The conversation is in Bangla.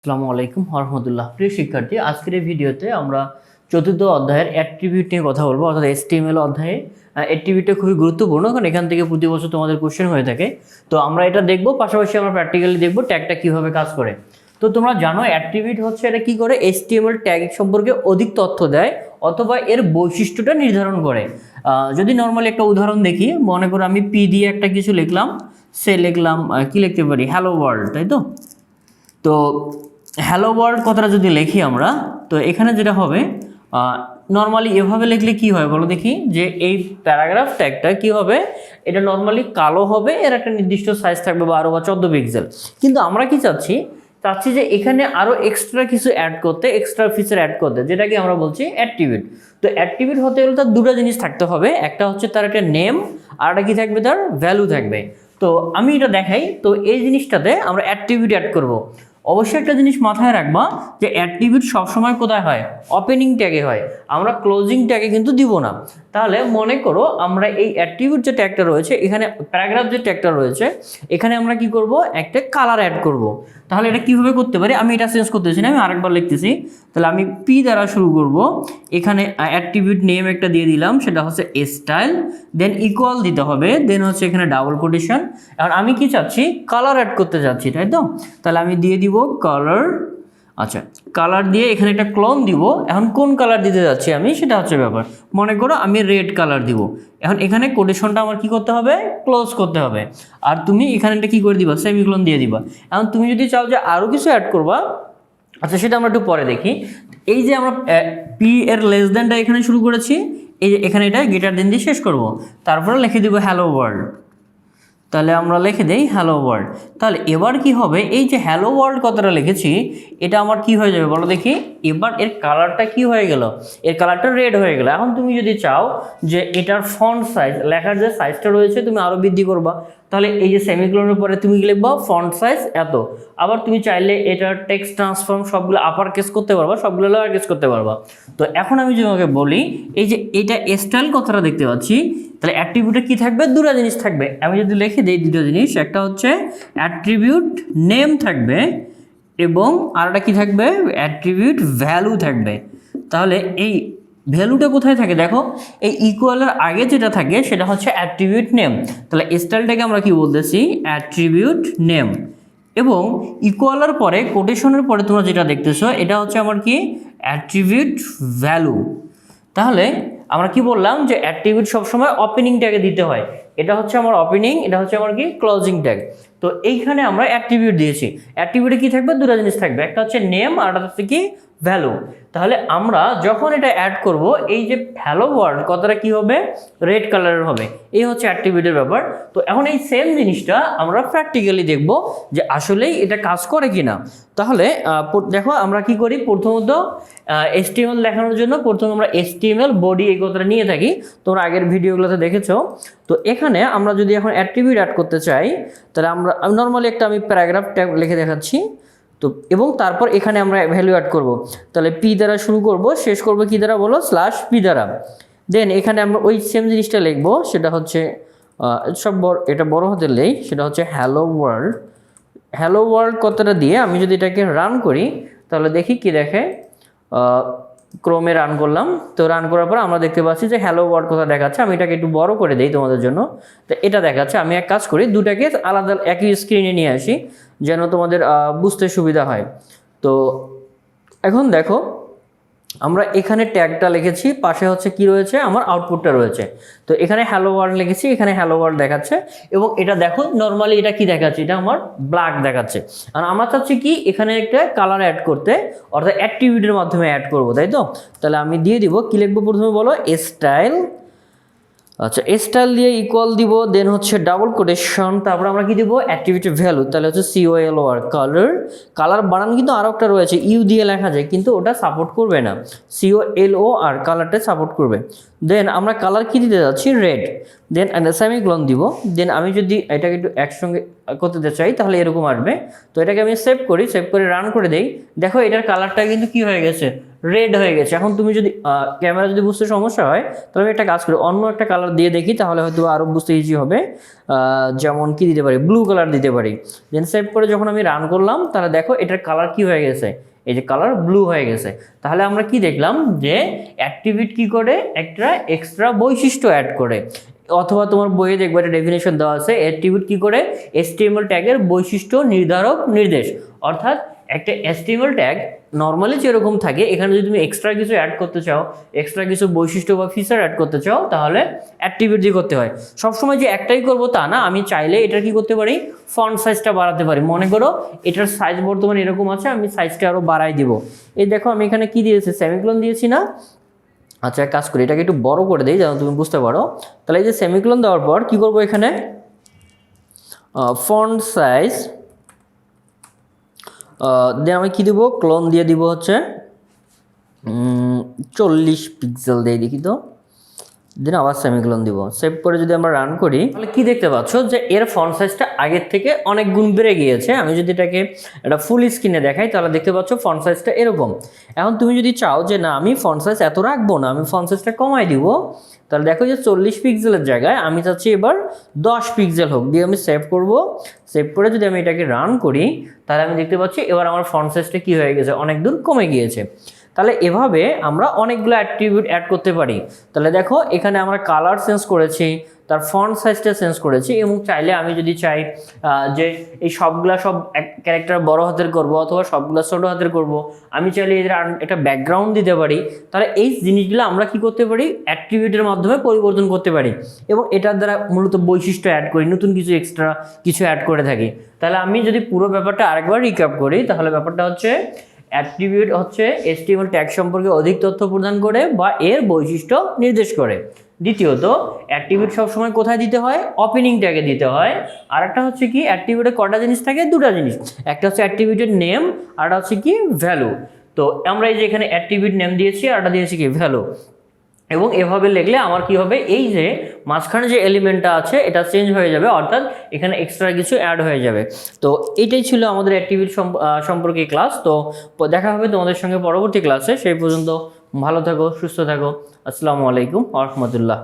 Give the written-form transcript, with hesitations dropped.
আসসালামু আলাইকুম রহমতুল্লাহ। প্রিয় শিক্ষার্থী, আজকের এই ভিডিওতে আমরা চতুর্থ অধ্যায়ের অ্যাট্রিবিউট নিয়ে কথা বলবো, অর্থাৎ HTML অধ্যায়ে অ্যাট্রিবিউটটা খুবই গুরুত্বপূর্ণ, কারণ এখান থেকে প্রতি বছর তোমাদের কোশ্চেন হয়ে থাকে। তো আমরা এটা দেখবো, পাশাপাশি আমরা প্র্যাকটিক্যালি দেখবো ট্যাগটা কীভাবে কাজ করে। তো তোমরা জানো অ্যাট্রিবিউট হচ্ছে এটা কী করে, HTML ট্যাগ সম্পর্কে অধিক তথ্য দেয় অথবা এর বৈশিষ্ট্যটা নির্ধারণ করে। যদি নর্মালি একটা উদাহরণ দেখি, মনে করো আমি পি দিয়ে একটা কিছু লিখলাম, সে লিখলাম কি লিখতে পারি, হ্যালো ওয়ার্ল্ড, তাই তো। তো হ্যালো ওয়ার্ল্ড কথাটা যদি লিখি আমরা, তো এখানে যেটা হবে নর্মালি এভাবে লিখলে কি হয় বলো দেখি, যে এই প্যারাগ্রাফ ট্যাগটা কি হবে, এটা নর্মালি কালো হবে, এর একটা নির্দিষ্ট সাইজ থাকবে 12 বা 14 পিক্সেল। কিন্তু আমরা কি চাচ্ছি যে এখানে আরও এক্সট্রা কিছু অ্যাড করতে, এক্সট্রা ফিচার অ্যাড করতে, যেটাকে আমরা বলছি অ্যাট্রিবিউট। তো অ্যাট্রিবিউট হতে গেলে তার দুটো জিনিস থাকতে হবে, একটা হচ্ছে তার একটা নেম, আর একটা কি থাকবে, তার ভ্যালু থাকবে। তো আমি এটা দেখাই, তো এই জিনিসটাতে আমরা অ্যাট্রিবিউট অ্যাড করব। অবশ্যই একটা জিনিস মাথায় রাখবা, যে অ্যাট্রিবিউট সবসময় কোথায় হয়, ওপেনিং ট্যাগে হয়, আমরা ক্লোজিং ট্যাগে কিন্তু দিব না। তাহলে মনে করো আমরা এই অ্যাট্রিবিউট যে ট্যাগটা রয়েছে, এখানে প্যারাগ্রাফ যে ট্যাগটা রয়েছে, এখানে আমরা কি করব, একটা কালার অ্যাড করব। তাহলে এটা কিভাবে করতে পারি, আমি এটা চেঞ্জ করতেছি না, আমি আরেকবার লিখতেছি। তাহলে আমি পি দ্বারা শুরু করব, এখানে অ্যাট্রিবিউট নেম একটা দিয়ে দিলাম, সেটা হচ্ছে স্টাইল, দেন ইকুয়াল দিতে হবে, দেন হচ্ছে এখানে ডাবল কোটেশন। এখন আমি কি চাচ্ছি, কালার অ্যাড করতে চাচ্ছি, তাই তো। তাহলে আমি দিয়ে দিব কালার। আচ্ছা, কালার দিয়ে এখানে একটা ক্লোন দিব। এখন কোন কালার দিতে যাচ্ছি আমি, সেটা হচ্ছে ব্যাপার। মনে করো আমি রেড কালার দিব। এখন এখানে কোটেশনটা আমার কি করতে হবে, ক্লোজ করতে হবে। আর তুমি এখানেটা কি করে দিবা, সেমিকোলন দিয়ে দিবা। এখন তুমি যদি চাও যে আরও কিছু অ্যাড করবা, আচ্ছা সেটা আমরা একটু পরে দেখি। এই যে আমরা পি এর লেস দ্যানটা এখানে শুরু করেছি, এই যে এখানে এটা গ্রেটার দেন দিয়ে শেষ করব। তারপরে লিখে দিব হ্যালো ওয়ার্ল্ড। তাহলে আমরা লিখে দেই হ্যালো ওয়ার্ল্ড। তাহলে এবার কি হবে, এই যে হ্যালো ওয়ার্ল্ড কথাটা লিখেছি, এটা আমার কি হয়ে যাবে বলো দেখি। এবার এর কালারটা কি হয়ে গেল, এর কালারটা রেড হয়ে গেল। এখন তুমি যদি চাও যে এটার ফন্ট সাইজ, লেখার যে সাইজটা রয়েছে তুমি আরও বৃদ্ধি করবা, তাহলে এই যে সেমিকোলনের পরে তুমি লিখবা ফন্ট সাইজ এত। আবার তুমি চাইলে এটার টেক্সট ট্রান্সফর্ম সবগুলো আপার কেস করতে পারবা, সবগুলো লোয়ার কেস করতে পারবা। তো এখন আমি যদি তোমাকে বলি, এই যে এটা স্টাইল কথাটা দেখতে পাচ্ছি, তাহলে অ্যাট্রিবিউটে কি থাকবে, দুটো জিনিস থাকবে। আমি যদি লিখে দিই দুটো জিনিস, একটা হচ্ছে অ্যাট্রিবিউট নেম থাকবে, এবং আরেকটা কি থাকবে, অ্যাট্রিবিউট ভ্যালু থাকবে। তাহলে এই ভ্যালুটা কোথায় থাকে দেখো, এই ইকুয়ালের আগে যেটা থাকে সেটা হচ্ছে অ্যাট্রিবিউট নেম। তাহলে স্টাইলটাকে আমরা কি বলতেছি, অ্যাট্রিবিউট নেম। এবং ইকুয়ালের পরে, কোটেশনের পরে তোমরা যেটা দেখতেছো, এটা হচ্ছে আমার কি, অ্যাট্রিবিউট ভ্যালু। তাহলে আমরা কি বললাম, যে অ্যাট্রিবিউট সবসময় ওপেনিং ট্যাগে দিতে হয়। এটা হচ্ছে আমার ওপেনিং, এটা হচ্ছে আমার কি, ক্লোজিং ট্যাগ। তো এইখানে আমরা অ্যাট্রিবিউট দিয়েছি। অ্যাট্রিবিউটে কি থাকবে, দুটো জিনিস থাকবে, একটা হচ্ছে নেম আর একটা হচ্ছে কি, ভ্যালু। তাহলে আমরা যখন এটা অ্যাড করব, এই যে হ্যালো ওয়ার্ল্ড কথাটা কি হবে, রেড কালারের হবে। এই হচ্ছে অ্যাট্রিবিউটের ব্যাপার। তো এখন এই সেম জিনিসটা আমরা প্র্যাকটিক্যালি দেখব, যে আসলেই এটা কাজ করে কিনা। তাহলে দেখো আমরা কি করি, প্রথমত HTML দেখানোর জন্য প্রথমে আমরা HTML বডি এই কথাটা নিয়ে থাকি, তোমরা আগের ভিডিওগুলোতে দেখেছো। তো এখানে আমরা যদি এখন অ্যাট্রিবিউট অ্যাড করতে চাই, তাহলে আমরা নর্মালি একটা আমি প্যারাগ্রাফ ট্যাগ লিখে দেখাচ্ছি। তো এবং তারপর এখানে আমরা ভ্যালু অ্যাড করব। তাহলে পি দ্বারা শুরু করব, শেষ করব কি দ্বারা বলো, /p দ্বারা। দেন এখানে আমরা ওই সেম জিনিসটা লিখব, সেটা হচ্ছে সব বড়, এটা বড় হতে নেই, সেটা হচ্ছে হ্যালো ওয়ার্ল্ড। হ্যালো ওয়ার্ল্ড কথাটা দিয়ে আমি যদি এটাকে রান করি, তাহলে দেখি কি দেখে, ক্রোমে রান করলাম। তো রান করার পর আমরা দেখতে পাচ্ছি যে হ্যালো ওয়ার্ল্ড কথা দেখাচ্ছে। আমি এটাকে একটু বড় করে দিই তোমাদের জন্য। তো এটা দেখাচ্ছে। আমি এক কাজ করি, দুটাকে আলাদা একই স্ক্রিনে নিয়ে আসি, যেন তোমাদের বুঝতে সুবিধা হয়। তো এখন দেখো, আমরা এখানে ট্যাগটা লিখেছি, পাশে হচ্ছে কি রয়েছে, আমার আউটপুটটা রয়েছে। তো এখানে হ্যালো ওয়ার্ল্ড লিখেছি, এখানে হ্যালো ওয়ার্ল্ড দেখাচ্ছে। এবং এটা দেখো নর্মালি এটা কি দেখাচ্ছে, এটা আমার ব্ল্যাক দেখাচ্ছে। আর আমার চাচ্ছি কি, এখানে একটা কালার অ্যাড করতে, অর্থাৎ অ্যাট্রিবিউটের মাধ্যমে অ্যাড করব, তাই তো। তাহলে আমি দিয়ে দিব, কি লিখবো প্রথমে বলো, স্টাইল। আচ্ছা, স্টাইল দিয়ে ইকুয়াল দিব, দেন হচ্ছে ডাবল কোটেশন, তারপর আমরা কি দিব, অ্যাট্রিবিউট ভ্যালু। তাহলে হচ্ছে COLOR, কালার। কালার বানান কিন্তু আরও একটা রয়েছে, ইউ দিয়ে লেখা যায়, কিন্তু ওটা সাপোর্ট করবে না। COLOR কালারটা সাপোর্ট করবে। দেন আমরা কালার কি দিতে যাচ্ছি, রেড। দেন সেমিকোলন দিব। দেন আমি যদি এটাকে একটু একসঙ্গে করতে চাই তাহলে এরকম আসবে। তো এটাকে আমি সেভ করি, সেভ করে রান করে দেই। দেখো এটার কালারটা কিন্তু কি হয়ে গেছে, রেড হয়ে গেছে। এখন তুমি যদি ক্যামেরা যদি বুঝতে সমস্যা হয় তাহলে আমি একটা কাজ করি, অন্য একটা কালার দিয়ে দেখি, তাহলে হয়তো আরও বুঝতে ইজি হবে। যেমন কি দিতে পারি, ব্লু কালার দিতে পারি। দেন সেভ করে যখন আমি রান করলাম তাহলে দেখো এটার কালার কি হয়ে গেছে, এই যে কালার ব্লু হয়ে গেছে। তাহলে আমরা কি দেখলাম যে অ্যাট্রিবিউট কি করে, একটা এক্সট্রা বৈশিষ্ট্য অ্যাড করে। অথবা তোমার বইয়ে দেখবে একটা ডেফিনেশন দেওয়া আছে, অ্যাট্রিবিউট কি করে, HTML ট্যাগের বৈশিষ্ট্য নির্ধারক নির্দেশ। অর্থাৎ একটা HTML ট্যাগ নর্মালি যেরকম থাকে, এখানে যদি তুমি এক্সট্রা কিছু অ্যাড করতে চাও, এক্সট্রা কিছু বৈশিষ্ট্য বা ফিচার অ্যাড করতে চাও, তাহলে অ্যাট্রিবিউট দিয়ে করতে হয়। সবসময় যে একটাই করবো তা না, আমি চাইলে এটা কি করতে পারি, ফন্ট সাইজটা বাড়াতে পারি। মনে করো এটার সাইজ বর্তমানে এরকম আছে, আমি সাইজটা আরও বাড়াই দিব। এই দেখো আমি এখানে কি দিয়েছি, সেমিকোলন দিয়েছি না? আচ্ছা এক কাজ করি, এটাকে একটু বড় করে দিই যেন তুমি বুঝতে পারো। তাহলে এই যে সেমিকোলন দেওয়ার পর কি করব, এখানে ফন্ট সাইজ দেন আমি কি দিব, ক্লোন দিয়ে দিব হচ্ছে 40 পিক্সেল দিয়ে দেখি তো, দেন আবার সেমিকোলন দিব। সেভ করে যদি আমরা রান করি তাহলে কি দেখতে পাচ্ছ যে এর ফন্ট সাইজটা আগের থেকে অনেক গুণ বেড়ে গিয়েছে। আমি যদি এটাকে একটা ফুল স্ক্রিনে দেখাই তাহলে দেখতে পাচ্ছ ফন্ট সাইজটা এরকম। এখন তুমি যদি চাও যে না আমি ফন্ট সাইজ এত রাখবো না, আমি ফন্ট সাইজটা কমাই দিব, তাহলে দেখো যে 40 পিক্সেলের জায়গায় আমি চাচ্ছি এবার 10 পিক্সেল হোক, দিয়ে আমি সেভ করব। সেভ করে যদি আমি এটাকে রান করি তাহলে আমি দেখতে পাচ্ছি এবার আমার ফন্ট সাইজটা কি হয়ে গেছে, অনেক দূর কমে গিয়েছে। তাহলে এভাবে আমরা অনেকগুলো অ্যাট্রিবিউট অ্যাড করতে পারি। তাহলে দেখো এখানে আমরা কালার চেঞ্জ করেছি, তার ফন্ট সাইজটা চেঞ্জ করেছি, এবং চাইলে আমি যদি চাই যে এই সবগুলা সব ক্যারেক্টার বড় হাতের করব অথবা সবগুলা ছোট হাতের করব, আমি চাইলে এদের একটা ব্যাকগ্রাউন্ড দিতে পারি। তাহলে এই জিনিসগুলো আমরা কি করতে পারি, অ্যাট্রিবিউটের মাধ্যমে পরিবর্তন করতে পারি, এবং এটার দ্বারা মূলত বৈশিষ্ট্য অ্যাড করি, নতুন কিছু এক্সট্রা কিছু অ্যাড করে থাকি। তাহলে আমি যদি পুরো ব্যাপারটা আরেকবার রিক্যাপ করি তাহলে ব্যাপারটা হচ্ছে অ্যাট্রিবিউট হচ্ছে HTML ট্যাগ সম্পর্কে অধিক তথ্য প্রদান করে বা এর বৈশিষ্ট্য নির্দেশ করে। দ্বিতীয়ত অ্যাট্রিবিউট সবসময় কোথায় দিতে হয়, ওপেনিং ট্যাগে দিতে হয়। আর একটা হচ্ছে কি, অ্যাট্রিবিউটে কটা জিনিস থাকে, দুটা জিনিস, একটা হচ্ছে অ্যাট্রিবিউটের নেম আর একটা হচ্ছে কি ভ্যালু। তো আমরা এই যে এখানে অ্যাট্রিবিউট নেম দিয়েছি আর একটা দিয়েছি কি ভ্যালু, এবং এভাবে লিখলে আমার কি হবে, এই যে মাঝখানে যে এলিমেন্টটা আছে এটা চেঞ্জ হয়ে যাবে, অর্থাৎ এখানে এক্সট্রা কিছু অ্যাড হয়ে যাবে। তো এটাই ছিল আমাদের অ্যাট্রিবিউট সম্পর্কে ক্লাস। তো দেখা হবে তোমাদের সঙ্গে পরবর্তী ক্লাসে। সেই পর্যন্ত ভালো থাকো, সুস্থ থাকো। আসসালামু আলাইকুম ওয়া রাহমাতুল্লাহ।